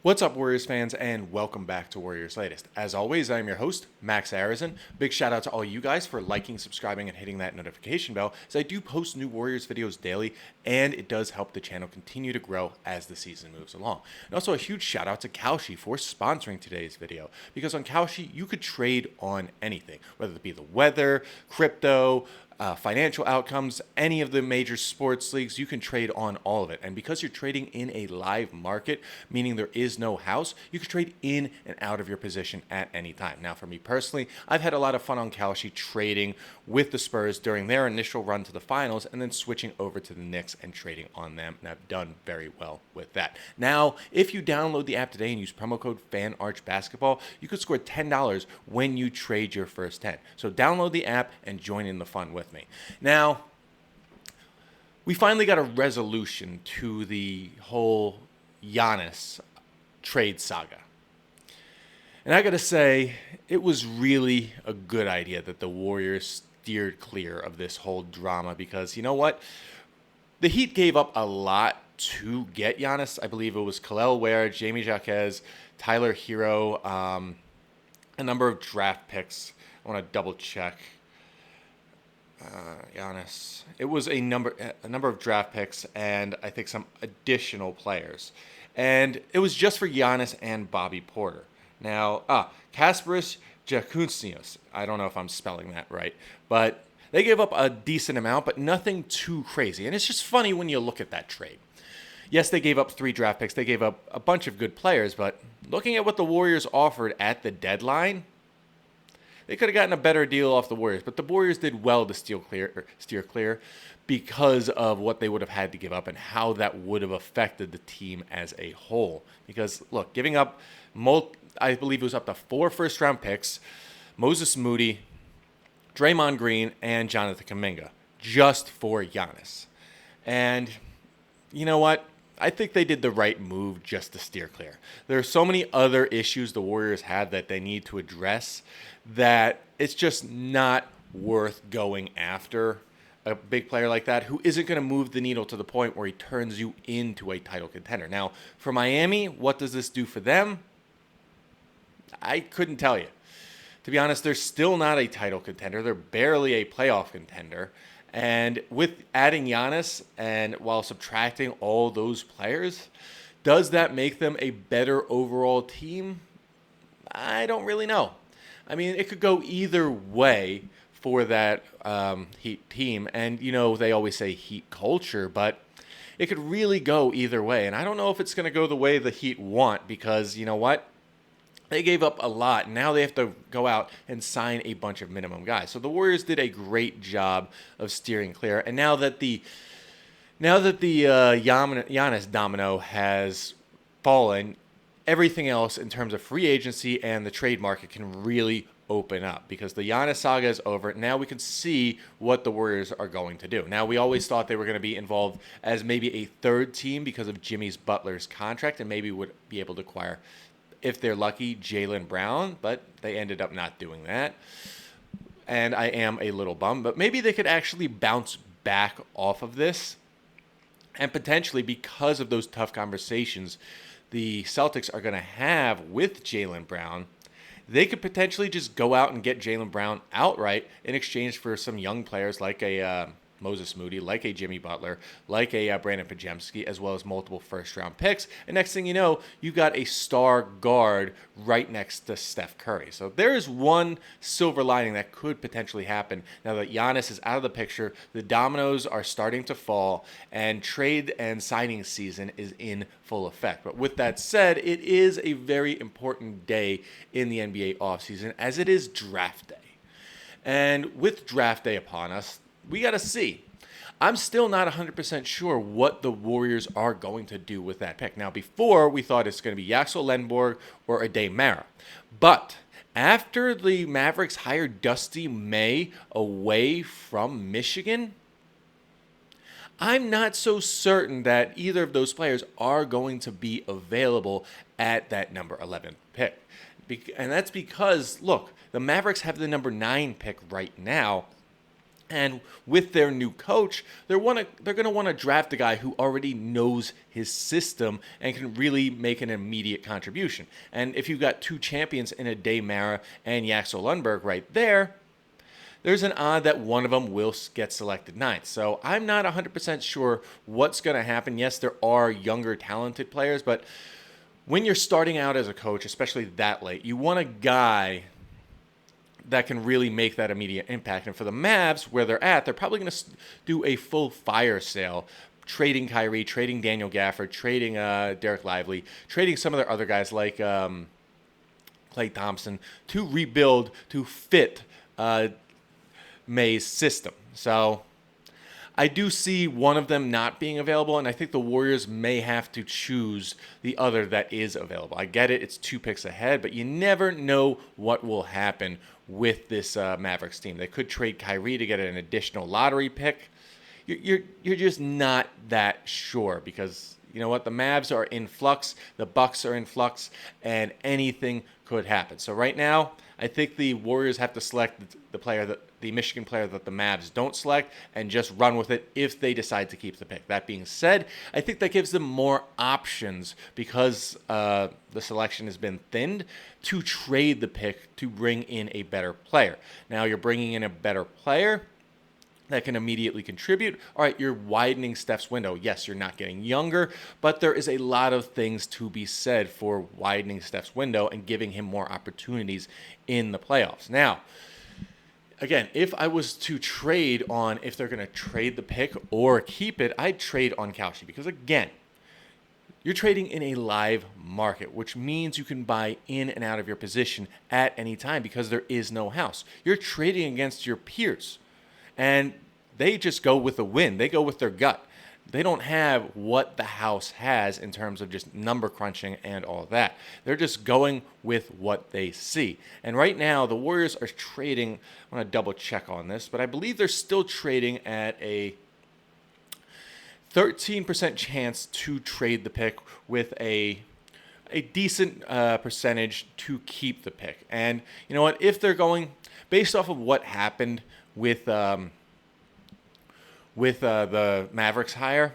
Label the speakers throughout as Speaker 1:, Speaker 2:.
Speaker 1: What's up, Warriors fans, and welcome back to Warriors Latest. As always, I am your host, Max Arizin. Big shout out to all you guys for liking, subscribing, and hitting that notification bell, as I do post new Warriors videos daily, and it does help the channel continue to grow as the season moves along. And also a huge shout out to Kalshi for sponsoring today's video, because on Kalshi, you could trade on anything, whether it be the weather, crypto, financial outcomes, any of the major sports leagues, you can trade on all of it. And because you're trading in a live market, meaning there is no house, you can trade in and out of your position at any time. Now, for me personally, I've had a lot of fun on Kalshi trading with the Spurs during their initial run to the finals and then switching over to the Knicks and trading on them, and I've done very well with that. Now, if you download the app today and use promo code FANARCHBASKETBALL, you could score $10 when you trade your first 10. So download the app and join in the fun with me. Now, we finally got a resolution to the whole Giannis trade saga. And I got to say, it was really a good idea that the Warriors steered clear of this whole drama because, you know what? The Heat gave up a lot to get Giannis. I believe it was Kel'el Ware, Jamie Jaquez, Tyler Hero, a number of draft picks. I want to double check. Giannis. It was a number of draft picks and I think some additional players. And it was just for Giannis and Bobby Porter. Now, Kasparis Jakunsnios. I don't know if I'm spelling that right, but they gave up a decent amount, but nothing too crazy. And it's just funny when you look at that trade. Yes, they gave up 3 draft picks. They gave up a bunch of good players, but looking at what the Warriors offered at the deadline, they could have gotten a better deal off the Warriors, but the Warriors did well to steer clear because of what they would have had to give up and how that would have affected the team as a whole. Because, look, giving up, I believe it was up to 4 first-round picks, Moses Moody, Draymond Green, and Jonathan Kuminga, just for Giannis. And you know what? I think they did the right move just to steer clear. There are so many other issues the Warriors have that they need to address that it's just not worth going after a big player like that who isn't going to move the needle to the point where he turns you into a title contender. Now, for Miami, what does this do for them? I couldn't tell you. To be honest, they're still not a title contender. They're barely a playoff contender. And with adding Giannis and while subtracting all those players, does that make them a better overall team? I don't really know. I mean, it could go either way for that Heat team. And, you know, they always say Heat culture, but it could really go either way. And I don't know if it's going to go the way the Heat want because, you know what? They gave up a lot. Now they have to go out and sign a bunch of minimum guys. So the Warriors did a great job of steering clear. And now that the Giannis domino has fallen, everything else in terms of free agency and the trade market can really open up because the Giannis saga is over. Now we can see what the Warriors are going to do. Now, we always thought they were going to be involved as maybe a third team because of Jimmy's Butler's contract and maybe would be able to acquire, if they're lucky, Jaylen Brown, but they ended up not doing that. And I am a little bummed, but maybe they could actually bounce back off of this. And potentially, because of those tough conversations the Celtics are going to have with Jaylen Brown, they could potentially just go out and get Jaylen Brown outright in exchange for some young players like a Moses Moody, like a Jimmy Butler, like a Brandon Pajemski, as well as multiple first-round picks. And next thing you know, you've got a star guard right next to Steph Curry. So there is one silver lining that could potentially happen now that Giannis is out of the picture. The dominoes are starting to fall, and trade and signing season is in full effect. But with that said, it is a very important day in the NBA offseason, as it is draft day. And with draft day upon us, we got to see. I'm still not 100% sure what the Warriors are going to do with that pick. Now, before, we thought it's going to be Yaxel Lenborg or Ade Mara. But after the Mavericks hired Dusty May away from Michigan, I'm not so certain that either of those players are going to be available at that number 11 pick. And that's because, look, the Mavericks have the number 9 pick right now. And with their new coach, they're going to want to draft a guy who already knows his system and can really make an immediate contribution. And if you've got two champions in Ade Mara and Yaxel Lundberg right there, there's an odd that one of them will get selected ninth. So I'm not 100% sure what's going to happen. Yes, there are younger, talented players, but when you're starting out as a coach, especially that late, you want a guy that can really make that immediate impact. And for the Mavs, where they're at, they're probably going to do a full fire sale, trading Kyrie, trading Daniel Gafford, trading Derek Lively, trading some of their other guys like Klay Thompson to rebuild to fit May's system. So I do see one of them not being available, and I think the Warriors may have to choose the other that is available. I get it, it's 2 picks ahead, but you never know what will happen with this Mavericks team. They could trade Kyrie to get an additional lottery pick. You're just not that sure because you know what? The Mavs are in flux, the Bucks are in flux, and anything could happen. So right now, I think the Warriors have to select the Michigan player that the Mavs don't select and just run with it if they decide to keep the pick. That being said, I think that gives them more options because the selection has been thinned to trade the pick to bring in a better player. Now you're bringing in a better player that can immediately contribute. All right, you're widening Steph's window. Yes, you're not getting younger, but there is a lot of things to be said for widening Steph's window and giving him more opportunities in the playoffs. Now, again, if I was to trade on if they're going to trade the pick or keep it, I'd trade on Kalshi because, again, you're trading in a live market, which means you can buy in and out of your position at any time because there is no house. You're trading against your peers. And they just go with the win. They go with their gut. They don't have what the house has in terms of just number crunching and all that. They're just going with what they see. And right now, the Warriors are trading. I want to double check on this, but I believe they're still trading at a 13% chance to trade the pick with a decent percentage to keep the pick. And you know what? If they're going based off of what happened with the Mavericks hire,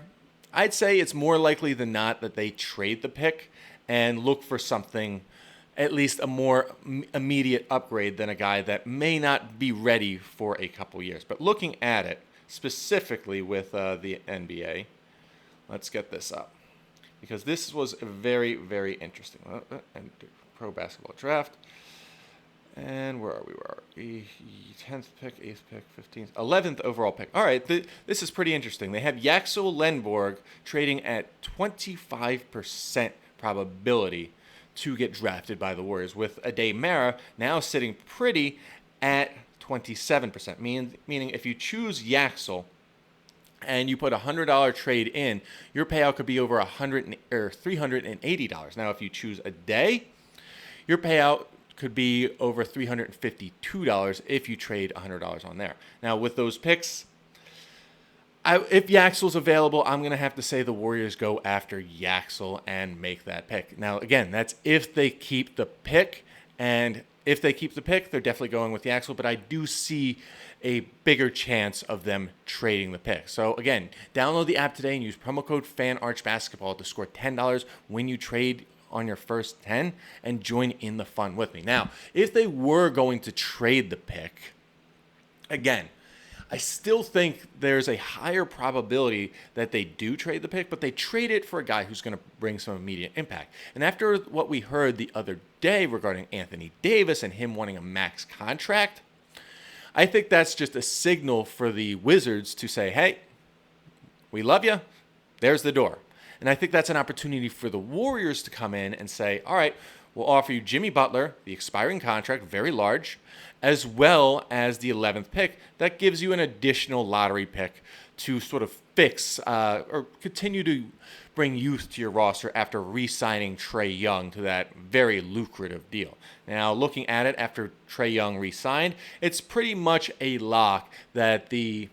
Speaker 1: I'd say it's more likely than not that they trade the pick and look for something, at least a more immediate upgrade than a guy that may not be ready for a couple years. But looking at it specifically with the NBA, let's get this up because this was very, very interesting. And pro basketball draft. And where are we? 10th pick, 8th pick, 15th, 11th overall pick. All right, this is pretty interesting. They have Yaxel Lundberg trading at 25% probability to get drafted by the Warriors, with Ade Mara now sitting pretty at 27%. Meaning if you choose Yaxel and you put a $100 trade in, your payout could be over $380. Now, if you choose Ade, your payout could be over $352 if you trade $100 on there. Now, with those picks, if Yaxel's available, I'm going to have to say the Warriors go after Yaxel and make that pick. Now, again, that's if they keep the pick, and if they keep the pick, they're definitely going with Yaxel, but I do see a bigger chance of them trading the pick. So, again, download the app today and use promo code FANARCHBASKETBALL to score $10 when you trade on your first 10 and join in the fun with me. Now, if they were going to trade the pick, again, I still think there's a higher probability that they do trade the pick, but they trade it for a guy who's going to bring some immediate impact. And after what we heard the other day regarding Anthony Davis and him wanting a max contract, I think that's just a signal for the Wizards to say, hey, we love you. There's the door. And I think that's an opportunity for the Warriors to come in and say, all right, we'll offer you Jimmy Butler, the expiring contract, very large, as well as the 11th pick. That gives you an additional lottery pick to sort of fix or continue to bring youth to your roster after re-signing Trae Young to that very lucrative deal. Now, looking at it after Trae Young re-signed, it's pretty much a lock that the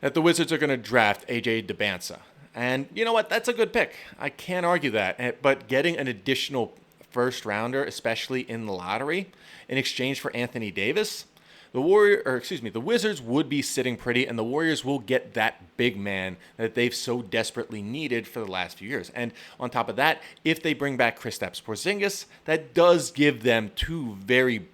Speaker 1: Wizards are going to draft A.J. DeBanza. And you know what? That's a good pick. I can't argue that. But getting an additional first rounder, especially in the lottery, in exchange for Anthony Davis, the Wizards would be sitting pretty, and the Warriors will get that big man that they've so desperately needed for the last few years. And on top of that, if they bring back Kristaps Porzingis, that does give them two very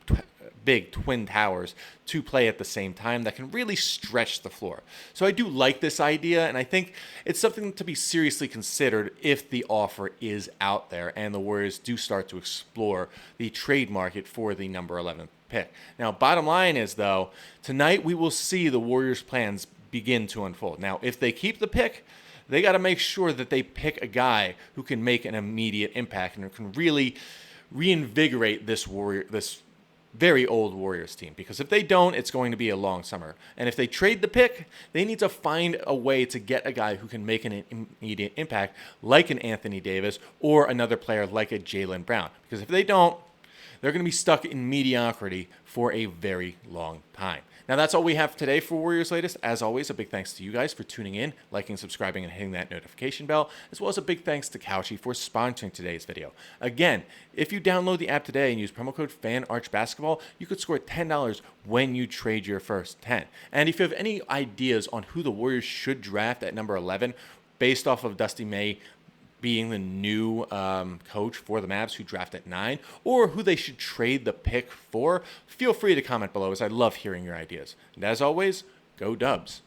Speaker 1: big twin towers to play at the same time that can really stretch the floor. So I do like this idea, and I think it's something to be seriously considered if the offer is out there and the Warriors do start to explore the trade market for the number 11 pick. Now, bottom line is, though, tonight we will see the Warriors' plans begin to unfold. Now, if they keep the pick, they got to make sure that they pick a guy who can make an immediate impact and who can really reinvigorate this very old Warriors team, because if they don't, it's going to be a long summer. And if they trade the pick, they need to find a way to get a guy who can make an immediate impact, like an Anthony Davis or another player like a Jaylen Brown. Because if they don't, they're going to be stuck in mediocrity for a very long time. Now, that's all we have today for Warriors Latest. As always, a big thanks to you guys for tuning in, liking, subscribing, and hitting that notification bell, as well as a big thanks to Couchy for sponsoring today's video. Again, if you download the app today and use promo code FANARCHBASKETBALL, you could score $10 when you trade your first 10. And if you have any ideas on who the Warriors should draft at number 11, based off of Dusty May being the new coach for the Mavs who draft at 9, or who they should trade the pick for, feel free to comment below, as I love hearing your ideas. And as always, go Dubs.